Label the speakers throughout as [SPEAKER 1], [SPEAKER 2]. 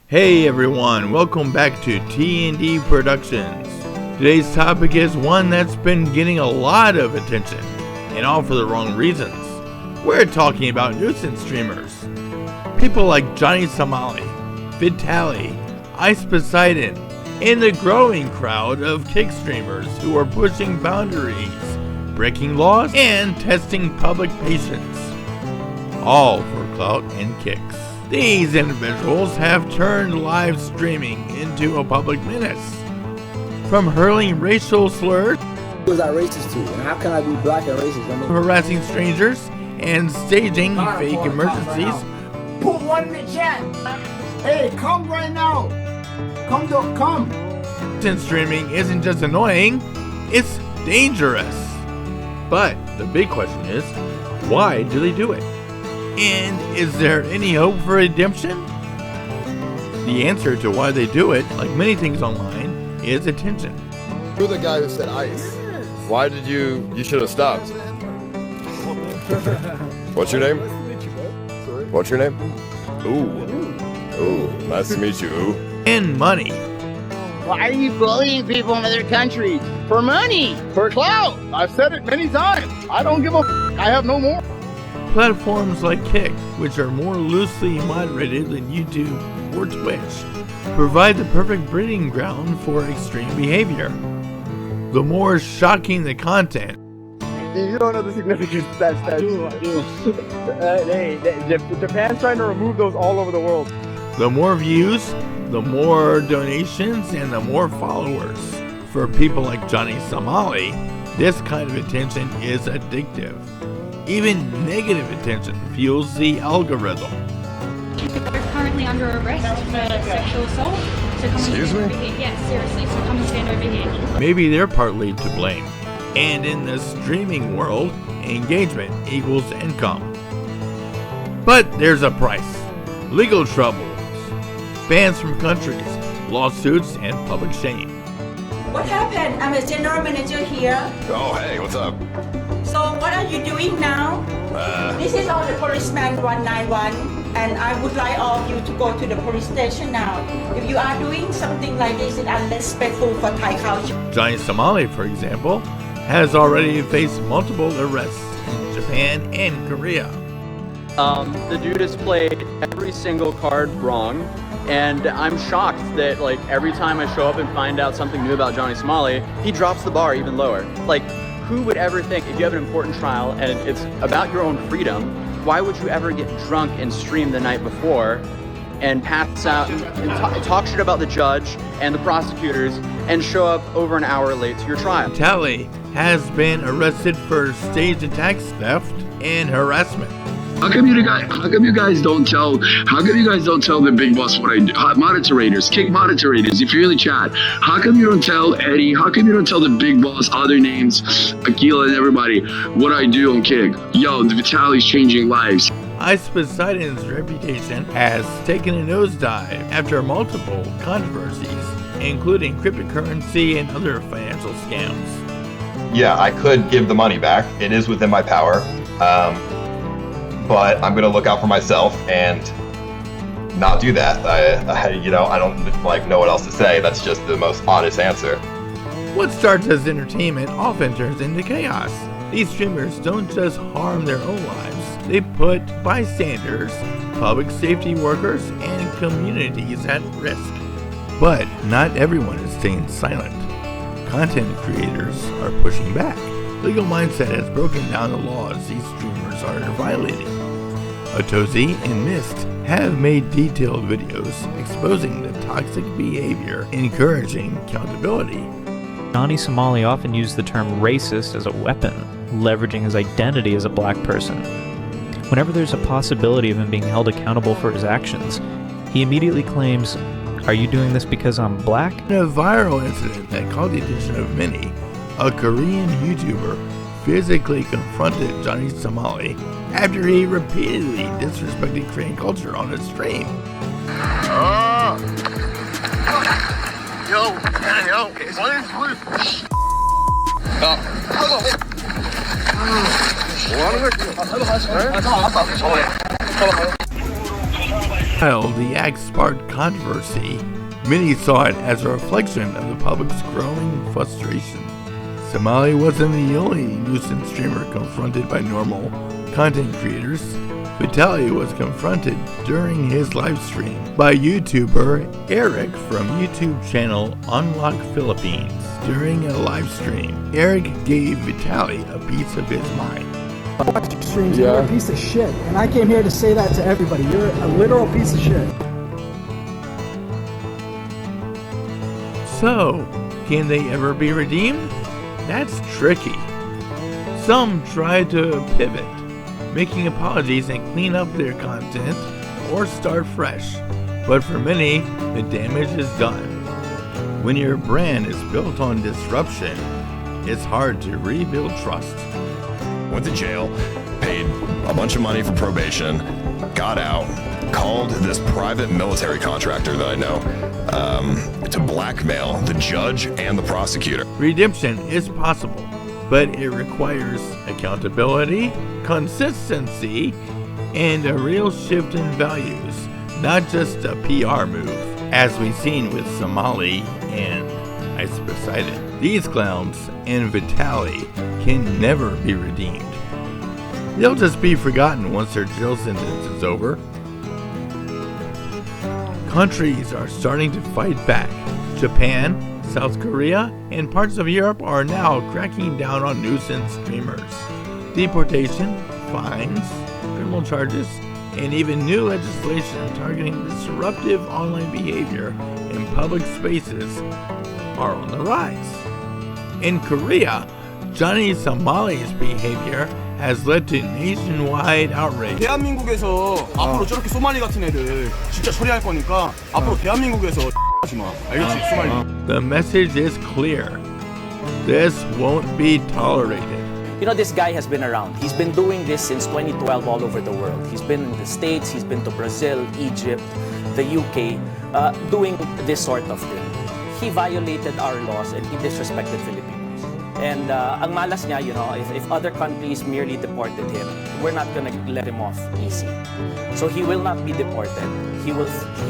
[SPEAKER 1] Hey everyone, welcome back to T&D Productions. Today's topic is one that's been getting a lot of attention, and all for the wrong reasons. We're talking about nuisance streamers. People like Johnny Somali, Vitaly, Poseidon, and the growing crowd of kick streamers who are pushing boundaries, breaking laws, and testing public patience. All for clout and kicks. These individuals have turned live streaming into a public menace. From hurling racial slurs,
[SPEAKER 2] who is that racist to? And how can I be black and racist? I mean,
[SPEAKER 1] harassing strangers, and staging fake emergencies.
[SPEAKER 3] Put one in the chat. Hey, come right now. Come.
[SPEAKER 1] Nuisance streaming isn't just annoying, it's dangerous. But the big question is, why do they do it? And is there any hope for redemption? The answer to why they do it, like many things online, is attention.
[SPEAKER 4] You're the guy who said ice. Why did you should have stopped. What's your name? What's your name? Ooh, nice to meet you, ooh.
[SPEAKER 1] And money.
[SPEAKER 5] Why are you bullying people in other countries? For money, for clout. I've said it many times. I don't give a I have no more.
[SPEAKER 1] Platforms like Kick, which are more loosely moderated than YouTube or Twitch, provide the perfect breeding ground for extreme behavior. The more shocking the content,
[SPEAKER 6] you don't know the significance of that. I do. Japan's trying to remove those all over the world.
[SPEAKER 1] The more views, the more donations, and the more followers. For people like Johnny Somali, this kind of attention is addictive. Even negative attention fuels the algorithm.
[SPEAKER 7] They're currently under arrest for sexual assault. So come
[SPEAKER 4] Excuse me?
[SPEAKER 7] Over here. Yeah, seriously. So come and stand over here.
[SPEAKER 1] Maybe they're partly to blame. And in the streaming world, engagement equals income. But there's a price. Legal troubles, bans from countries, lawsuits, and public shame.
[SPEAKER 8] What happened? I'm a general manager here.
[SPEAKER 4] Oh, hey, what's up?
[SPEAKER 8] So what are you doing now? This is all the policeman 191, and I would like all of you to go to the police station now. If you are doing something like this, it's unrespectful for Thai culture.
[SPEAKER 1] Johnny Somali, for example, has already faced multiple arrests in Japan and Korea.
[SPEAKER 9] The dude has played every single card wrong, and I'm shocked that like every time I show up and find out something new about Johnny Somali, he drops the bar even lower. Like, who would ever think, if you have an important trial and it's about your own freedom, why would you ever get drunk and stream the night before and pass out and talk shit about the judge and the prosecutors and show up over an hour late to your trial?
[SPEAKER 1] Vitaly has been arrested for staged attacks, theft, and harassment.
[SPEAKER 10] How come you guys don't tell the big boss what I do? Moderators, kick moderators, if you're in the chat. How come you don't tell Eddie? How come you don't tell the big boss, other names, Akila and everybody, what I do on Kick? Yo, the Vitaly's changing lives.
[SPEAKER 1] Poseidon's reputation has taken a nosedive after multiple controversies, including cryptocurrency and other financial scams.
[SPEAKER 4] Yeah, I could give the money back. It is within my power. But I'm gonna look out for myself and not do that. I don't know what else to say. That's just the most honest answer.
[SPEAKER 1] What starts as entertainment often turns into chaos. These streamers don't just harm their own lives, they put bystanders, public safety workers, and communities at risk. But not everyone is staying silent. Content creators are pushing back. Legal Mindset has broken down the laws these streamers are violating. Otozi and Mist have made detailed videos exposing the toxic behavior, encouraging accountability.
[SPEAKER 11] Johnny Somali often used the term racist as a weapon, leveraging his identity as a black person. Whenever there's a possibility of him being held accountable for his actions, he immediately claims, "Are you doing this because I'm black?"
[SPEAKER 1] In a viral incident that caught the attention of many, a Korean YouTuber physically confronted Johnny Somali after he repeatedly disrespected Korean culture on his stream. While the act sparked controversy, many saw it as a reflection of the public's growing frustration. Somali wasn't the only nuisance streamer confronted by normal content creators. Vitaly was confronted during his live stream by YouTuber Eric from YouTube channel Unlock Philippines. During a live stream, Eric gave Vitaly a piece of his mind.
[SPEAKER 12] Watch your streams, you're a piece of shit. And I came here to say that to everybody. You're a literal piece of shit.
[SPEAKER 1] So, can they ever be redeemed? That's tricky. Some try to pivot, making apologies and clean up their content or start fresh. But for many, the damage is done. When your brand is built on disruption, it's hard to rebuild trust.
[SPEAKER 13] Went to jail, paid a bunch of money for probation, got out, called this private military contractor that I know to blackmail the judge and the prosecutor.
[SPEAKER 1] Redemption is possible, but it requires accountability, consistency, and a real shift in values, not just a PR move, as we've seen with Somali and Poseidon. These clowns and Vitaly can never be redeemed. They'll just be forgotten once their jail sentence is over. Countries are starting to fight back. Japan, South Korea, and parts of Europe are now cracking down on nuisance streamers. Deportation, fines, criminal charges, and even new legislation targeting disruptive online behavior in public spaces are on the rise. In Korea, Johnny Somali's behavior has led to nationwide outrage.
[SPEAKER 14] 대한민국에서 앞으로 저렇게 소말리 같은 애들 진짜 처리할 거니까 앞으로 대한민국에서 하지 마. 알겠지? 소말리.
[SPEAKER 1] The message is clear. This won't be tolerated.
[SPEAKER 15] You know, this guy has been around. He's been doing this since 2012 all over the world. He's been in the States, he's been to Brazil, Egypt, the UK, doing this sort of thing. He violated our laws and he disrespected Filipinos. And ang malas niya, you know, if other countries merely deported him, we're not gonna let him off easy. So he will not be deported. He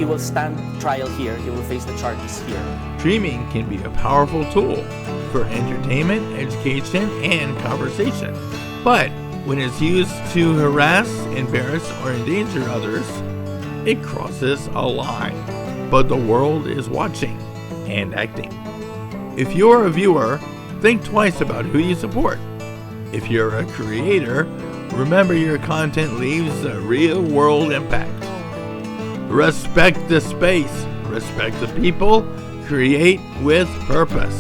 [SPEAKER 15] will stand trial here. He will face the charges here.
[SPEAKER 1] Streaming can be a powerful tool for entertainment, education, and conversation. But when it's used to harass, embarrass, or endanger others, it crosses a line. But the world is watching and acting. If you're a viewer, think twice about who you support. If you're a creator, remember your content leaves a real-world impact. Respect the space, respect the people, create with purpose.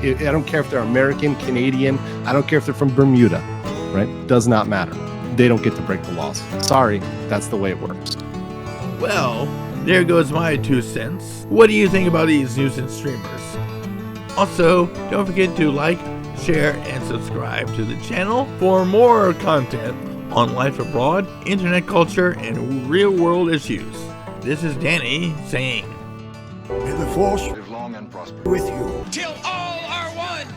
[SPEAKER 16] I don't care if they're American, Canadian, I don't care if they're from Bermuda, right? Does not matter. They don't get to break the laws. Sorry, that's the way it works.
[SPEAKER 1] Well, there goes my 2 cents. What do you think about these nuisance streamers? Also, don't forget to like, share, and subscribe to the channel for more content on life abroad, internet culture, and real-world issues. This is Danny saying,
[SPEAKER 3] May the force live long and prosper with you.
[SPEAKER 17] Till all are one!